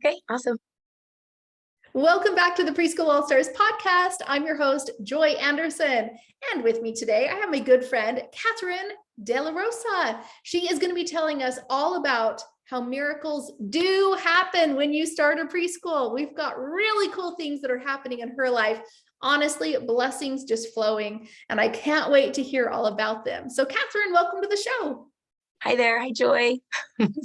Okay, awesome. Welcome back to the Preschool All Stars podcast. I'm your host, Joy Anderson. And with me today, I have my good friend, Katherine Delarosa. She is going to be telling us all about how miracles do happen when you start a preschool. We've got really cool things that are happening in her life. Honestly, blessings just flowing. And I can't wait to hear all about them. So Katherine, welcome to the show. Hi there. Hi, Joy.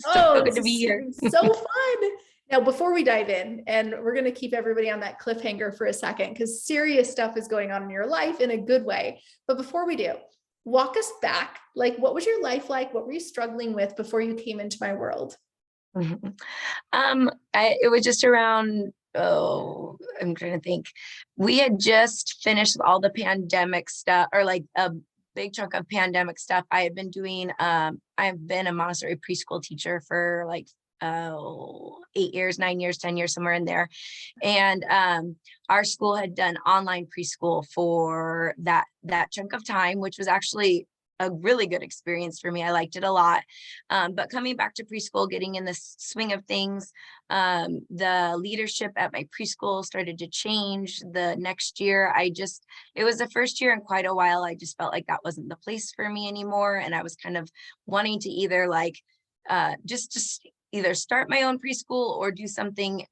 Oh, Good to be here. So fun. Now, before we dive in, and we're going to keep everybody on that cliffhanger for a second, because serious stuff is going on in your life in a good way. But before we do, walk us back. Like, what was your life like? What were you struggling with before you came into my world? It was just around, I'm trying to think. We had just finished all the pandemic stuff, or like a big chunk of pandemic stuff. I've been a Montessori preschool teacher for like 8 years, 9 years, 10 years, somewhere in there. And our school had done online preschool for that chunk of time, which was actually a really good experience for me. I liked it a lot. But coming back to preschool, getting in the swing of things, the leadership at my preschool started to change. The next year, it was the first year in quite a while. I just felt like that wasn't the place for me anymore. And I was kind of wanting to either just either start my own preschool or do something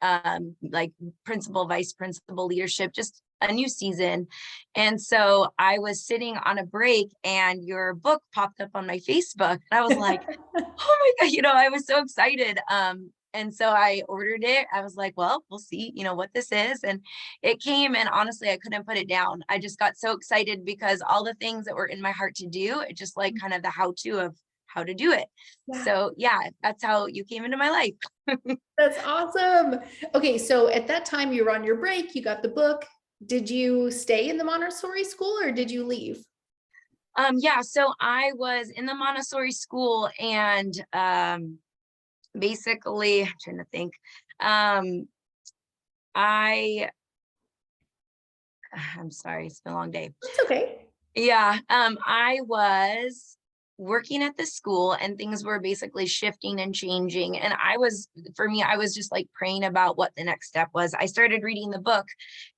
like principal, vice principal leadership, just a new season. And so I was sitting on a break and your book popped up on my Facebook. And I was like, oh my God, I was so excited. And so I ordered it. I was like, well, we'll see, what this is. And it came, and honestly, I couldn't put it down. I just got so excited because all the things that were in my heart to do, it just like kind of the how-to of how to do it. Yeah. So yeah, that's how you came into my life. That's awesome. Okay. So at that time you were on your break, you got the book. Did you stay in the Montessori school or did you leave? Yeah, so I was in the Montessori school and basically, I'm trying to think. I'm sorry, it's been a long day. It's okay. Yeah, I was working at the school and things were basically shifting and changing. And I was just like praying about what the next step was. I started reading the book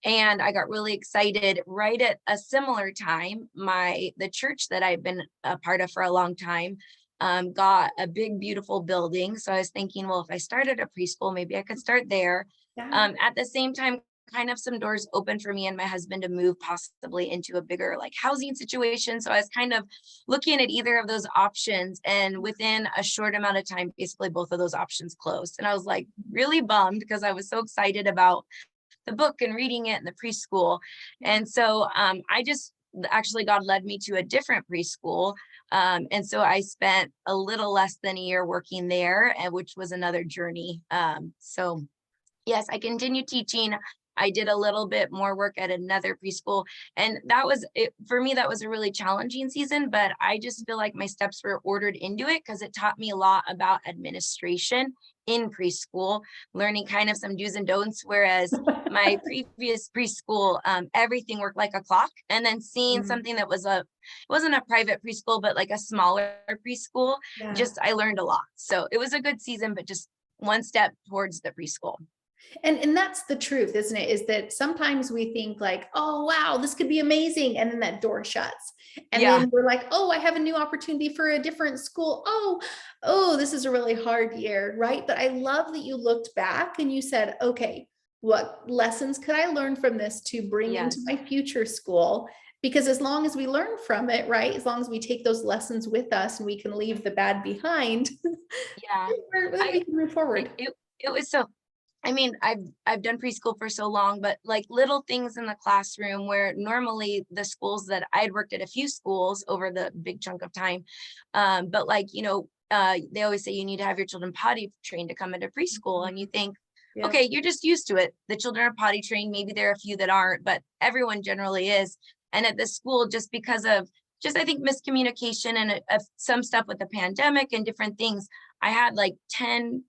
and I got really excited right at a similar time. The church that I've been a part of for a long time got a big, beautiful building. So I was thinking, well, if I started a preschool, maybe I could start there. Yeah. At the same time, kind of some doors open for me and my husband to move possibly into a bigger like housing situation. So I was kind of looking at either of those options, and within a short amount of time, basically both of those options closed. And I was like really bummed because I was so excited about the book and reading it in the preschool. And so actually God led me to a different preschool. And so I spent a little less than a year working there, and which was another journey. So yes, I continued teaching. I did a little bit more work at another preschool, and that was it for me. That was a really challenging season, but I just feel like my steps were ordered into it because it taught me a lot about administration in preschool, learning kind of some do's and don'ts. Whereas my previous preschool, everything worked like a clock, and then seeing something that wasn't a private preschool, but like a smaller preschool, just I learned a lot. So it was a good season, but just one step towards the preschool. And that's the truth, isn't it? Is that sometimes we think like, oh, wow, this could be amazing. And then that door shuts. And then we're like, oh, I have a new opportunity for a different school. Oh, this is a really hard year, right? But I love that you looked back and you said, okay, what lessons could I learn from this to bring into my future school? Because as long as we learn from it, right? As long as we take those lessons with us and we can leave the bad behind, we can move forward. It was so, I mean, I've done preschool for so long, but like little things in the classroom where normally the schools that I'd worked at a few schools over the big chunk of time. But like, they always say you need to have your children potty trained to come into preschool. And you think, okay, you're just used to it. The children are potty trained. Maybe there are a few that aren't, but everyone generally is. And at the school, just because of I think miscommunication and some stuff with the pandemic and different things, I had like 10,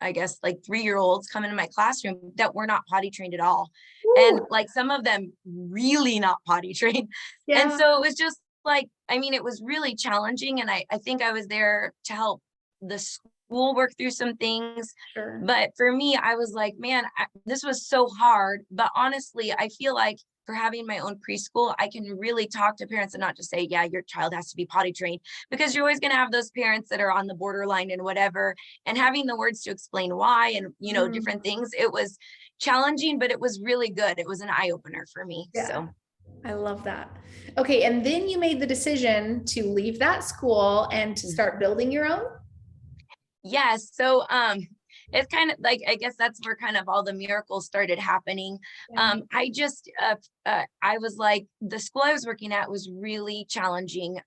I guess like 3-year-olds come into my classroom that were not potty trained at all. Ooh. And like some of them really not potty trained. Yeah. And so it was just like, I mean, it was really challenging. And I think I was there to help the we'll work through some things. Sure. But for me, I was like, man, this was so hard. But honestly, I feel like for having my own preschool, I can really talk to parents and not just say, yeah, your child has to be potty trained, because you're always going to have those parents that are on the borderline and whatever. And having the words to explain why and, different Mm, things, it was challenging, but it was really good. It was an eye opener for me. yeah. So. I love that. Okay. And then you made the decision to leave that school and to start building your own. Yes. So it's kind of like, I guess that's where kind of all the miracles started happening. Yeah. I was like, the school I was working at was really challenging.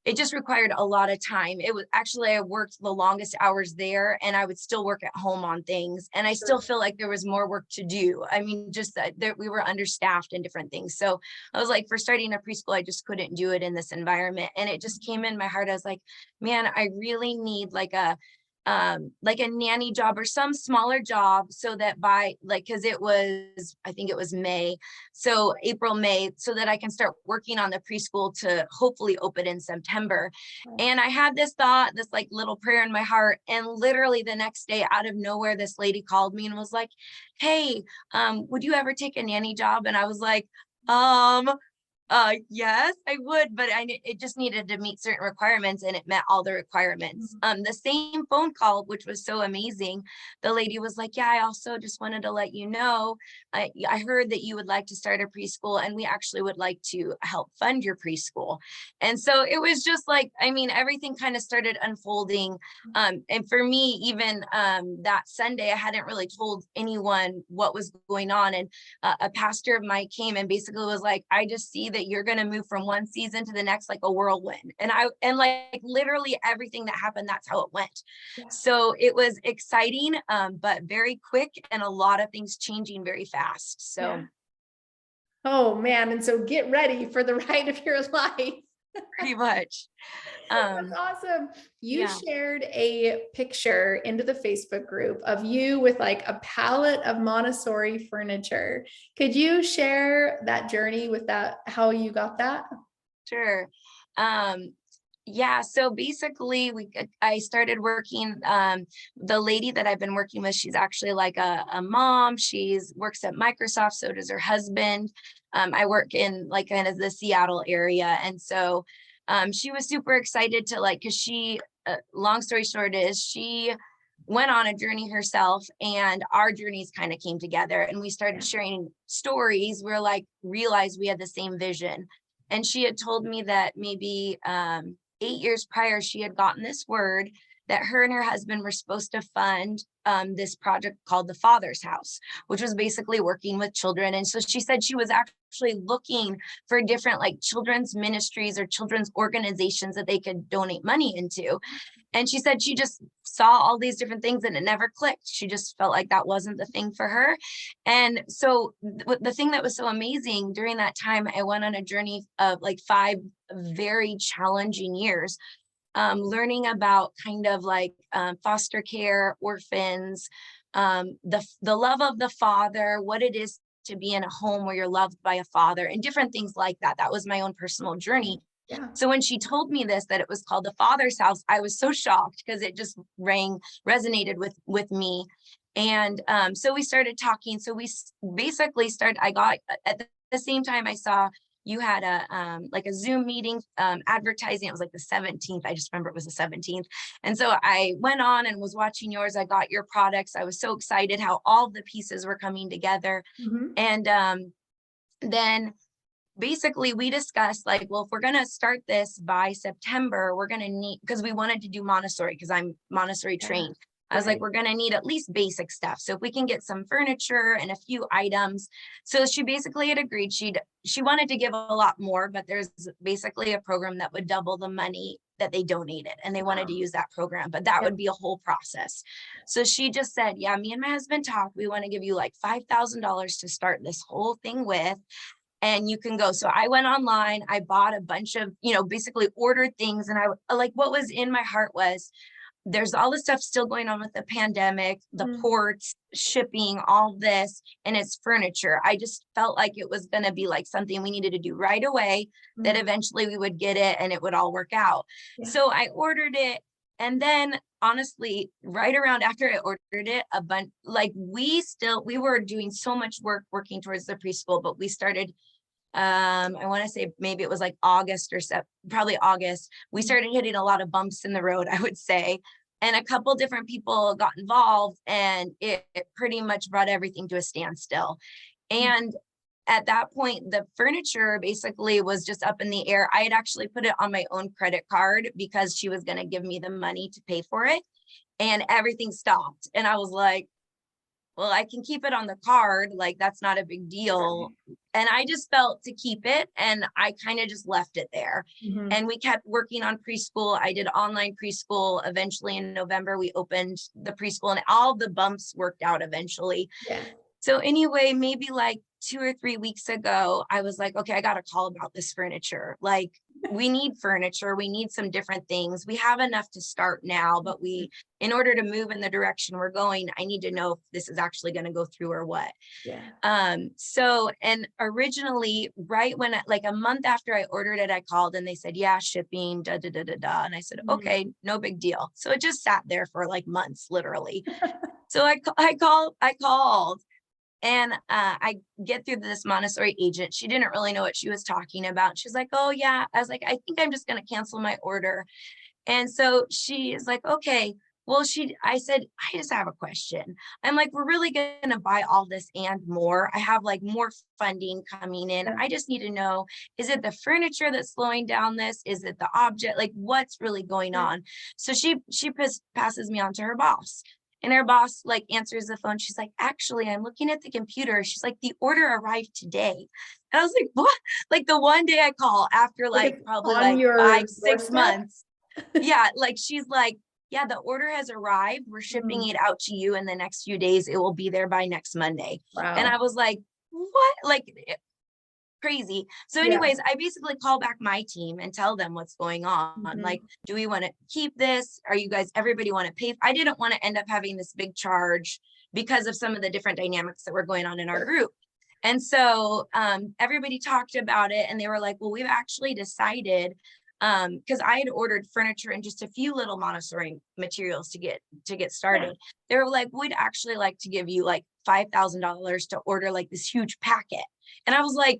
It just required a lot of time. It was actually, I worked the longest hours there, and I would still work at home on things. And I still Sure. feel like there was more work to do. I mean, just that we were understaffed in different things. So I was like, for starting a preschool, I just couldn't do it in this environment. And it just came in my heart. I was like, man, I really need like a nanny job or some smaller job, so that by like, because I think it was May, so April, May, so that I can start working on the preschool to hopefully open in September. And I had this thought, this like little prayer in my heart, and literally the next day, out of nowhere, this lady called me and was like, hey, would you ever take a nanny job? And I was like, um yes, I would, but it just needed to meet certain requirements, and it met all the requirements. The same phone call, which was so amazing, the lady was like, yeah, I also just wanted to let you know, I heard that you would like to start a preschool, and we actually would like to help fund your preschool. And so it was just like, I mean, everything kind of started unfolding. And for me, even that Sunday, I hadn't really told anyone what was going on. And a pastor of mine came and basically was like, I just see that you're going to move from one season to the next like a whirlwind. And like literally everything that happened, that's how it went. Yeah. So it was exciting, but very quick, and a lot of things changing very fast. So Yeah. Oh man. And so get ready for the ride of your life. pretty much. That's awesome. You Yeah. shared a picture into the Facebook group of you with like a pallet of Montessori furniture. Could you share that journey with that, how you got that? Sure. Um, yeah, so basically I started working, the lady that I've been working with, she's actually like a mom. She's works at Microsoft, so does her husband. I work in like kind of the Seattle area. And so she was super excited to like, because long story short is she went on a journey herself, and our journeys kind of came together, and we started sharing stories. We're like, realized we had the same vision. And she had told me that maybe 8 years prior, she had gotten this word that her and her husband were supposed to fund this project called the Father's House, which was basically working with children. And so she said she was actually looking for different like children's ministries or children's organizations that they could donate money into. And she said she just saw all these different things and it never clicked. She just felt like that wasn't the thing for her. And so the thing that was so amazing during that time, I went on a journey of like 5 very challenging years, learning about kind of like foster care, orphans, the love of the father, what it is to be in a home where you're loved by a father, and different things like that. That was my own personal journey. Yeah. So when she told me this, that it was called the Father's House, I was so shocked, because it just resonated with me. And so we started talking. So we basically started, I got at the same time I saw you had like a Zoom meeting advertising. It was like the 17th. I just remember it was the 17th. And so I went on and was watching yours. I got your products. I was so excited how all the pieces were coming together. Mhm. And then basically we discussed like, well, if we're going to start this by September, we're going to need, because we wanted to do Montessori, because I'm Montessori trained. I was like, we're going to need at least basic stuff. So if we can get some furniture and a few items. So she basically had agreed. She wanted to give a lot more, but there's basically a program that would double the money that they donated, and they wanted to use that program, but that would be a whole process. So she just said, yeah, me and my husband talked. We want to give you like $5,000 to start this whole thing with, and you can go. So I went online, I bought a bunch of, basically ordered things. And I like, what was in my heart was, there's all this stuff still going on with the pandemic, the ports, shipping, all this, and it's furniture. I just felt like it was going to be like something we needed to do right away, that eventually we would get it and it would all work out. So I ordered it. And then honestly, right around after I ordered it, a bunch, like we were doing so much work working towards the preschool, but we started, I want to say maybe it was like August or probably August. We started hitting a lot of bumps in the road, I would say. And a couple different people got involved, and it pretty much brought everything to a standstill. And at that point, the furniture basically was just up in the air. I had actually put it on my own credit card because she was going to give me the money to pay for it, and everything stopped. And I was like, well, I can keep it on the card. Like, that's not a big deal. And I just felt to keep it. And I kind of just left it there. Mhm. And we kept working on preschool. I did online preschool. Eventually in November, we opened the preschool, and all the bumps worked out eventually. Yeah. So anyway, maybe like 2 or 3 weeks ago, I was like, okay, I got a call about this furniture. Like, we need furniture. We need some different things. We have enough to start now, but in order to move in the direction we're going, I need to know if this is actually going to go through or what. Yeah. So, and originally, right when, like a month after I ordered it, I called and they said, yeah, shipping, da, da, da, da, da. And I said, okay, no big deal. So it just sat there for like months, literally. So I called. And I get through this Montessori agent. She didn't really know what she was talking about. She's like, oh, yeah. I was like, I think I'm just going to cancel my order. And so she is like, okay. Well, I said, I just have a question. I'm like, we're really going to buy all this and more. I have like more funding coming in. Yeah. I just need to know, is it the furniture that's slowing down this? Is it the object? Like, what's really going on? So she passes me on to her boss. And her boss like answers the phone. She's like, actually, I'm looking at the computer. She's like, the order arrived today. And I was like, what? Like the one day I call after like it's probably on like your 5-6 doorstep? months. Yeah. Like she's like, yeah, the order has arrived. We're shipping it out to you in the next few days. It will be there by next Monday. And I Wow. was like, what? Like crazy. So Yeah. anyways, I basically call back my team and tell them what's going on. Like, do we want to keep this? Are you guys, everybody want to pay? I didn't want to end up having this big charge because of some of the different dynamics that were going on in our group. And so everybody talked about it, and they were like, well, we've actually decided, because I had ordered furniture and just a few little Montessori materials to get started. They were like, we'd actually like to give you like $5,000 to order like this huge packet. And I was like,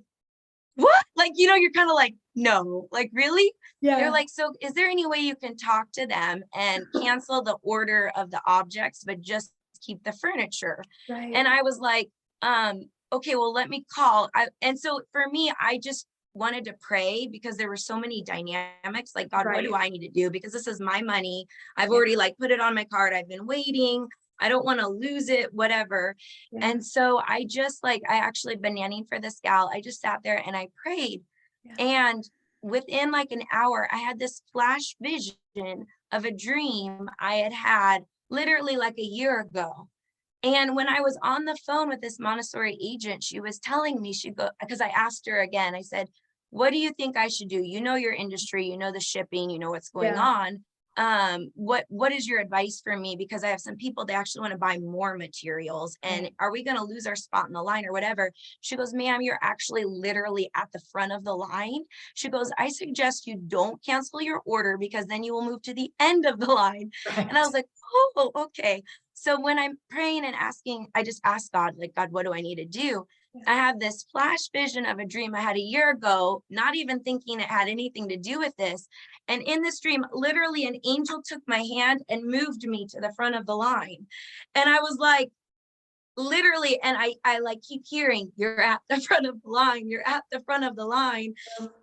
what? Like, you're kind of like, no, like, really? They're Yeah. like, so is there any way you can talk to them and cancel the order of the objects, but just keep the furniture? Right. And I was like, okay, well, let me call. And so for me, I just wanted to pray because there were so many dynamics. Like, God, what do I need to do? Because this is my money. I've already like put it on my card. I've been waiting. I don't want to lose it, whatever. Yeah. And so I just I actually been nannying for this gal. I just sat there and I prayed. And within like an hour, I had this flash vision of a dream I had literally like a year ago. And when I was on the phone with this Montessori agent, she was telling me, because I asked her again, I said, what do you think I should do? You know your industry, you know the shipping, you know what's going on. What is your advice for me? Because I have some people, they actually want to buy more materials, and are we going to lose our spot in the line or whatever? She goes, ma'am, you're actually literally at the front of the line. She goes, I suggest you don't cancel your order because then you will move to the end of the line. And I was like, oh, okay. So when I'm praying and asking, I just ask God, like, God, what do I need to do? I have this flash vision of a dream I had a year ago, not even thinking it had anything to do with this. And in this dream, literally an angel took my hand and moved me to the front of the line. And I was like, literally, and I like keep hearing, you're at the front of the line, you're at the front of the line.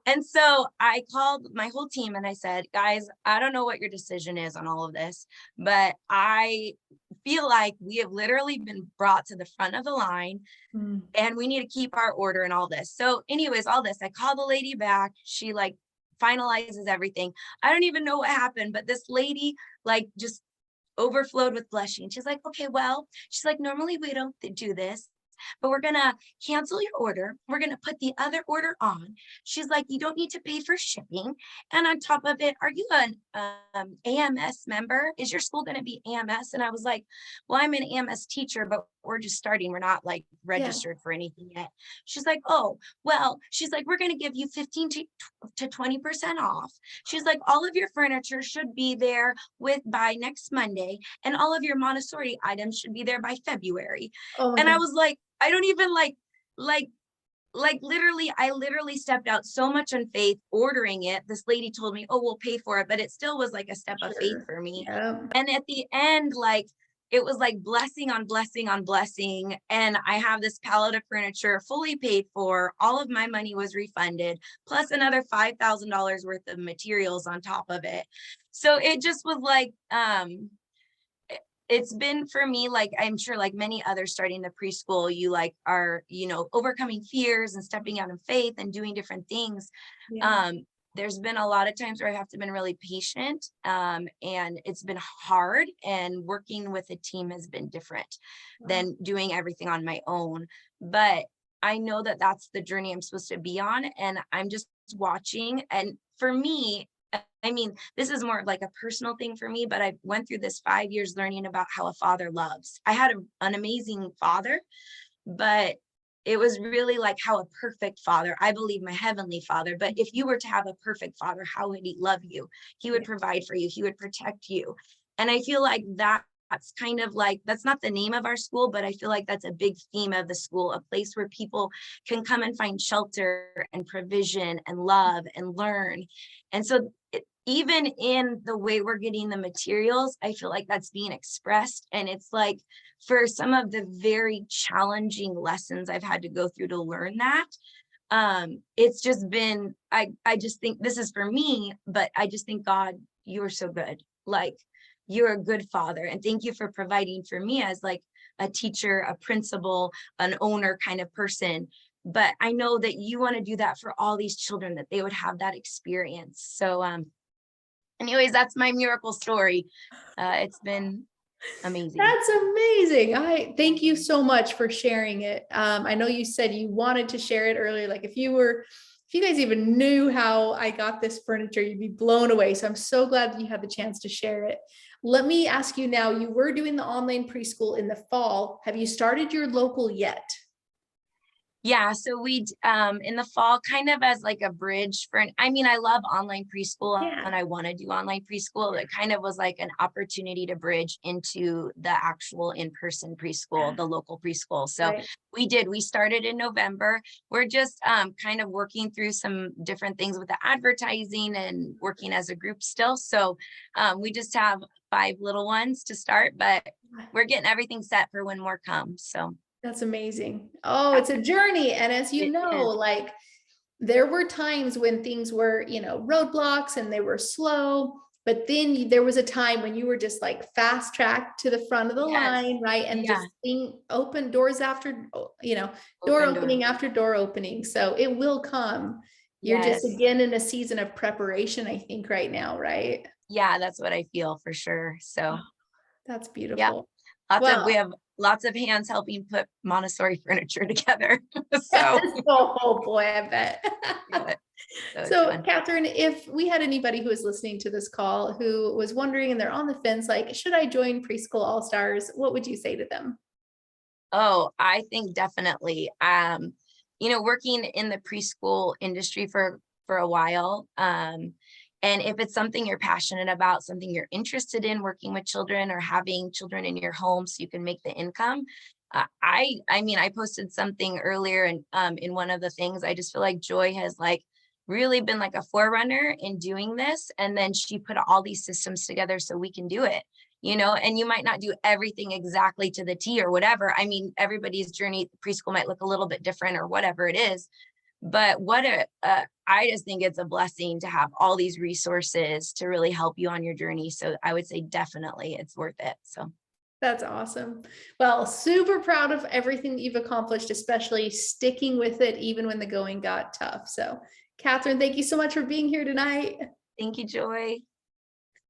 And so I called my whole team and I said, guys, I don't know what your decision is on all of this, but I feel like we have literally been brought to the front of the line and we need to keep our order and all this. So anyways, all this, I call the lady back. She like finalizes everything. I don't even know what happened, but this lady like just overflowed with blushing. She's like, okay, well, she's like, normally we don't do this, but we're going to cancel your order. We're going to put the other order on. She's like, you don't need to pay for shipping. And on top of it, are you an AMS member? Is your school going to be AMS? And I was like, well, I'm an AMS teacher, but we're just starting. We're not like Yeah. registered for anything yet. She's like, oh, well, she's like, we're going to give you 15 to 20% off. She's like, all of your furniture should be there by next Monday. And all of your Montessori items should be there by February. Oh my And I God. was like, I don't even like literally, I literally stepped out so much on faith ordering it. This lady told me, oh, we'll pay for it, but it still was like a step of faith Sure. for me. Yeah. And at the end, like, it was like blessing on blessing on blessing. And I have this pallet of furniture fully paid for. All of my money was refunded, plus another $5,000 worth of materials on top of it. So it just was like, it's been for me, like, I'm sure like many others starting the preschool, you like are, overcoming fears and stepping out in faith and doing different things. Yeah. There's been a lot of times where I have to been really patient, and it's been hard, and working with a team has been different Wow. than doing everything on my own. But I know that that's the journey I'm supposed to be on, and I'm just watching. And for me, I mean, this is more of like a personal thing for me, but I went through this 5 years learning about how a father loves. I had an amazing father, but it was really like how a perfect father, I believe my heavenly father, but if you were to have a perfect father, how would he love you? He would Yeah. provide for you. He would protect you. And I feel like that's kind of like, that's not the name of our school, but I feel like that's a big theme of the school, a place where people can come and find shelter and provision and love and learn. And so even in the way we're getting the materials, I feel like that's being expressed. And it's like, for some of the very challenging lessons I've had to go through to learn that, it's just been, I just think this is for me, but I just think, God, you are so good. Like, you're a good father. And thank you for providing for me as like a teacher, a principal, an owner kind of person. But I know that you want to do that for all these children, that they would have that experience. So, anyways, that's my miracle story. It's been amazing. That's amazing. I thank you so much for sharing it. I know you said you wanted to share it earlier. Like if you guys even knew how I got this furniture, you'd be blown away. So I'm so glad that you had the chance to share it. Let me ask you now, you were doing the online preschool in the fall. Have you started your local yet? Yeah, so we in the fall, kind of as like a bridge for I mean, I love online preschool Yeah. and I want to do online preschool. It kind of was like an opportunity to bridge into the actual in-person preschool, the local preschool. So Right. we started in November. We're just kind of working through some different things with the advertising and working as a group still. So we just have 5 little ones to start, but we're getting everything set for when more comes. So That's amazing. Oh, yeah, it's a journey. And as you it know, is. like there were times when things were, roadblocks and they were slow, but then there was a time when you were just like fast tracked to the front of the Yes. line, right? And Yeah. just being open doors after, door Open door. opening after door opening. So it will come. You're just Yes. again in a season of preparation, I think, right now, right? Yeah, that's what I feel for sure. Oh, So, that's yeah, beautiful. we Well, have lots of hands helping put Montessori furniture together. So, yes. Oh boy, I bet. yeah, so it's So, fun. Catherine, if we had anybody who was listening to this call who was wondering and they're on the fence, like, should I join Preschool All Stars? What would you say to them? Oh, I think definitely. Working in the preschool industry for a while, and if it's something you're passionate about, something you're interested in, working with children or having children in your home so you can make the income. I mean, I posted something earlier and in one of the things, I just feel like Joy has like really been like a forerunner in doing this. And then she put all these systems together so we can do it. And you might not do everything exactly to the T or whatever. I mean, everybody's journey preschool might look a little bit different or whatever it is. But I just think it's a blessing to have all these resources to really help you on your journey. So I would say definitely it's worth it. So That's awesome. Well, super proud of everything that you've accomplished, especially sticking with it even when the going got tough. So, Catherine, thank you so much for being here tonight. thank you, Joy.